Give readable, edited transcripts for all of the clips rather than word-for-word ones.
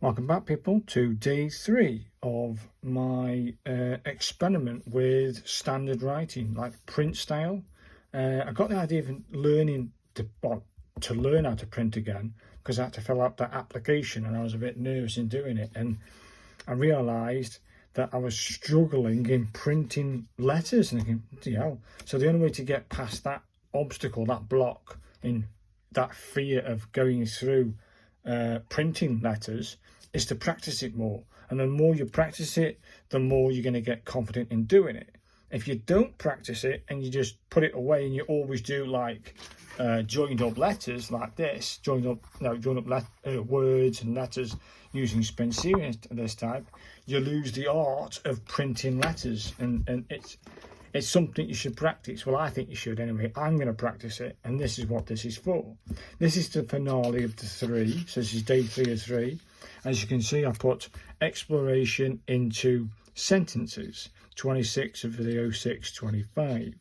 Welcome back, people, to day 3 of my experiment with standard writing, like print style. I got the idea of learning to learn how to print again, because I had to fill out that application and I was a bit nervous in doing it, and I realised that I was struggling in printing letters and thinking, what the hell? So the only way to get past that obstacle, that block, in that fear of going through printing letters, is to practice it more. And the more you practice it, the more you're going to get confident in doing it. If you don't practice it and you just put it away and you always do like joined up letters like this, joined up words and letters using Spencerian this type, you lose the art of printing letters, and it's something you should practice. Well, I think you should anyway. I'm going to practice it, and this is what this is for. This is the finale of the 3, so this is day 3 of 3. As you can see, I put exploration into sentences, 26 of video 625.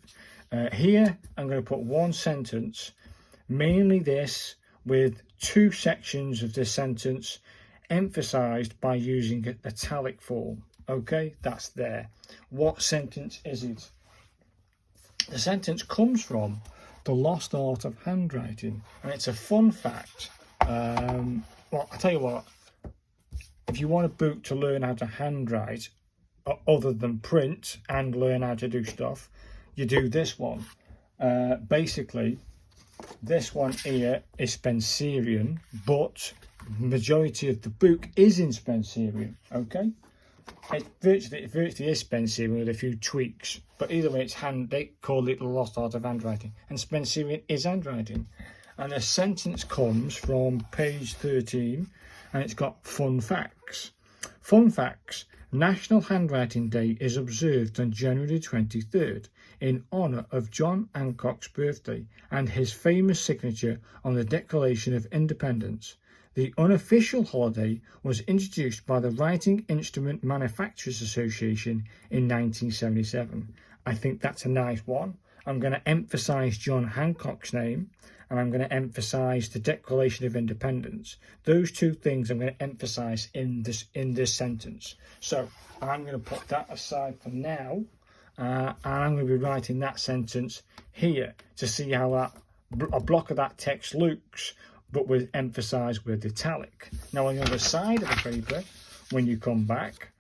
Here, I'm going to put one sentence, mainly this, with 2 sections of this sentence emphasised by using italic form. Okay, that's there. What sentence is it? The sentence comes from The Lost Art of Handwriting, and it's a fun fact. Well, I'll tell you what, if you want a book to learn how to handwrite other than print and learn how to do stuff, you do this one. Basically, this one here is Spencerian, but majority of the book is in Spencerian, okay? It virtually is Spencerian with a few tweaks, but either way, they call it The Lost Art of Handwriting, and Spencerian is handwriting. And the sentence comes from page 13, and it's got fun facts. Fun facts. National Handwriting Day is observed on January 23rd in honour of John Hancock's birthday and his famous signature on the Declaration of Independence. The unofficial holiday was introduced by the Writing Instrument Manufacturers Association in 1977. I think that's a nice one. I'm going to emphasise John Hancock's name, and I'm going to emphasise the Declaration of Independence. Those 2 things I'm going to emphasise in this sentence. So I'm going to put that aside for now, and I'm going to be writing that sentence here to see how a block of that text looks, but with emphasised with italic. Now on the other side of the paper, when you come back,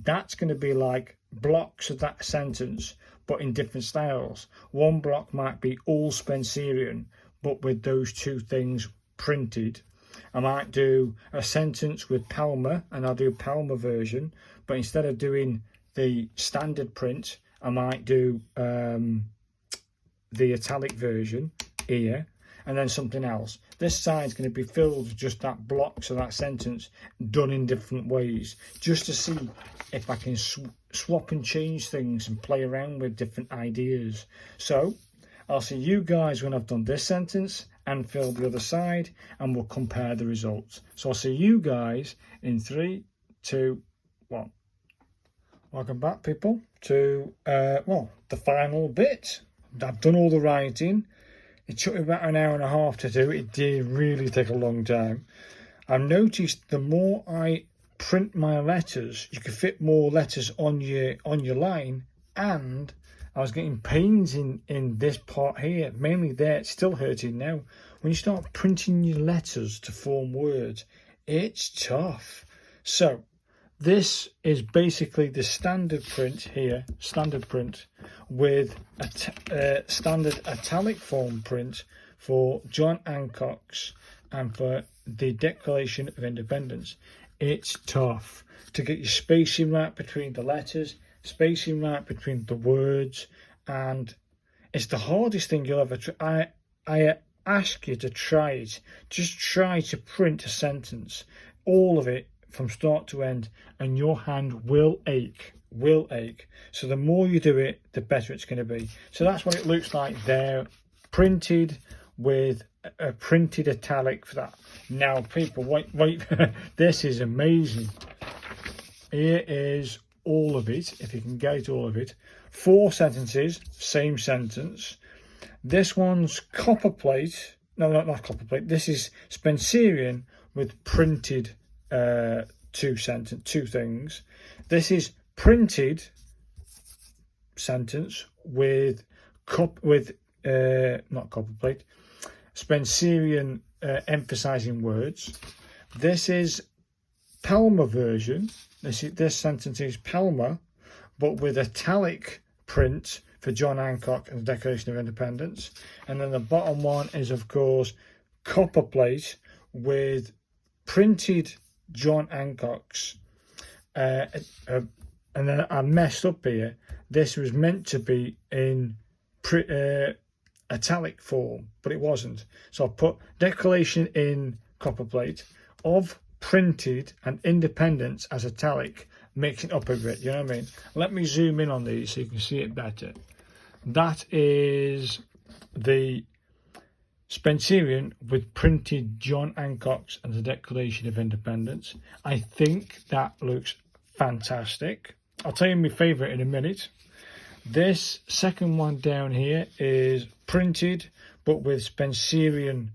that's going to be like blocks of that sentence, but in different styles. One block might be all Spencerian, but with those 2 things printed. I might do a sentence with Palmer, and I'll do a Palmer version, but instead of doing the standard print, I might do the italic version here, and then something else. This side's going to be filled with just that blocks of that sentence done in different ways, just to see if I can swap and change things and play around with different ideas. So I'll see you guys when I've done this sentence and filled the other side, and we'll compare the results. So I'll see you guys in 3, 2, 1. Welcome back, people, to the final bit. I've done all the writing. It took me about an hour and a half to do. It did really take a long time. I've noticed the more I print my letters, you can fit more letters on your line, and I was getting pains in this part here, mainly there. It's still hurting now. When you start printing your letters to form words, it's tough. So this is basically the standard print here, standard print with a standard italic form print for John Hancock's and for the Declaration of Independence. It's tough to get your spacing right between the letters, spacing right between the words, and it's the hardest thing you'll ever try. I ask you to try it. Just try to print a sentence, all of it from start to end, and your hand will ache. So the more you do it, the better it's going to be. So that's what it looks like there, printed with a printed italic for that. Now people, wait this is amazing. Here is all of it, if you can get all of it. 4 sentences, same sentence. This one's copperplate. No, not copperplate. This is Spencerian with printed two things. This is printed sentence with not copperplate, Spencerian emphasizing words. This is Palmer version. This sentence is Palmer, but with italic print for John Hancock and the Declaration of Independence. And then the bottom one is, of course, copperplate with printed John Hancock's. And then I messed up here. This was meant to be in italic form, but it wasn't. So I put Declaration in copperplate of printed and Independence as italic, mixing up a bit, you know what I mean? Let me zoom in on these so you can see it better. That is the Spencerian with printed John Hancock's and the Declaration of Independence. I think that looks fantastic. I'll tell you my favourite in a minute. This second one down here is printed but with Spencerian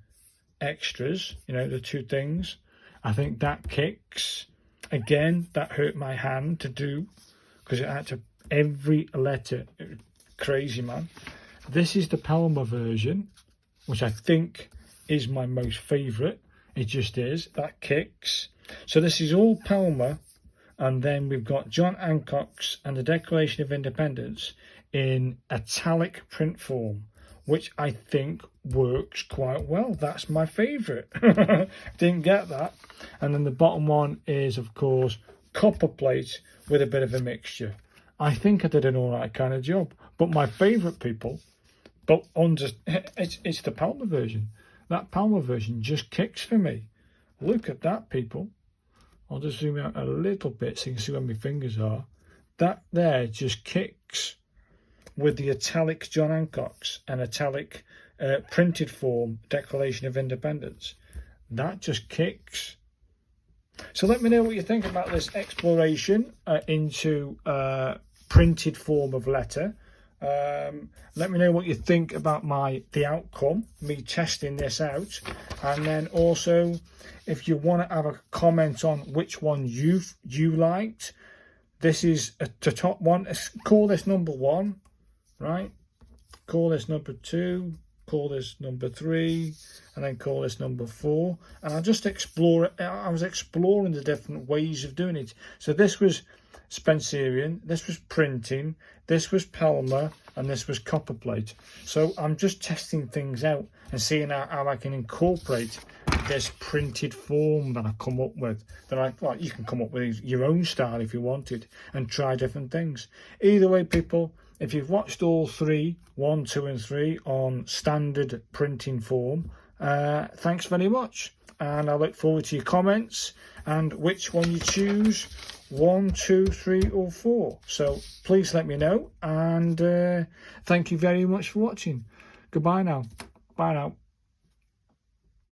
extras, you know, the two things. I think that kicks. Again, that hurt my hand to do because it had to every letter. It was crazy, man. This is the Palmer version, which I think is my most favourite. It just is. That kicks. So this is all Palmer, and then we've got John Hancock's and the Declaration of Independence in italic print form, which I think works quite well. That's my favourite. Didn't get that. And then the bottom one is, of course, copperplate with a bit of a mixture. I think I did an all right kind of job. But my favourite, people, but it's the Palmer version. That Palmer version just kicks for me. Look at that, people. I'll just zoom out a little bit so you can see where my fingers are. That there just kicks with the italic John Hancock's and italic printed form Declaration of Independence. That just kicks. So let me know what you think about this exploration into printed form of letter. Let me know what you think about the outcome, me testing this out, and then also if you want to have a comment on which one you liked. This is the top one. Let's call this number 1, right? Call this number 2, call this number 3, and then call this number 4. And I'll just explore it. I was exploring the different ways of doing it. So this was Spencerian, this was printing, this was Palmer, and this was copperplate. So I'm just testing things out and seeing how I can incorporate this printed form that I come up with. Well, you can come up with your own style if you wanted and try different things. Either way, people, if you've watched all 3, 1, 2 and 3 on standard printing form, thanks very much. And I look forward to your comments and which one you choose, 1, 2, 3 or 4. So please let me know, and thank you very much for watching. Goodbye now. Bye now.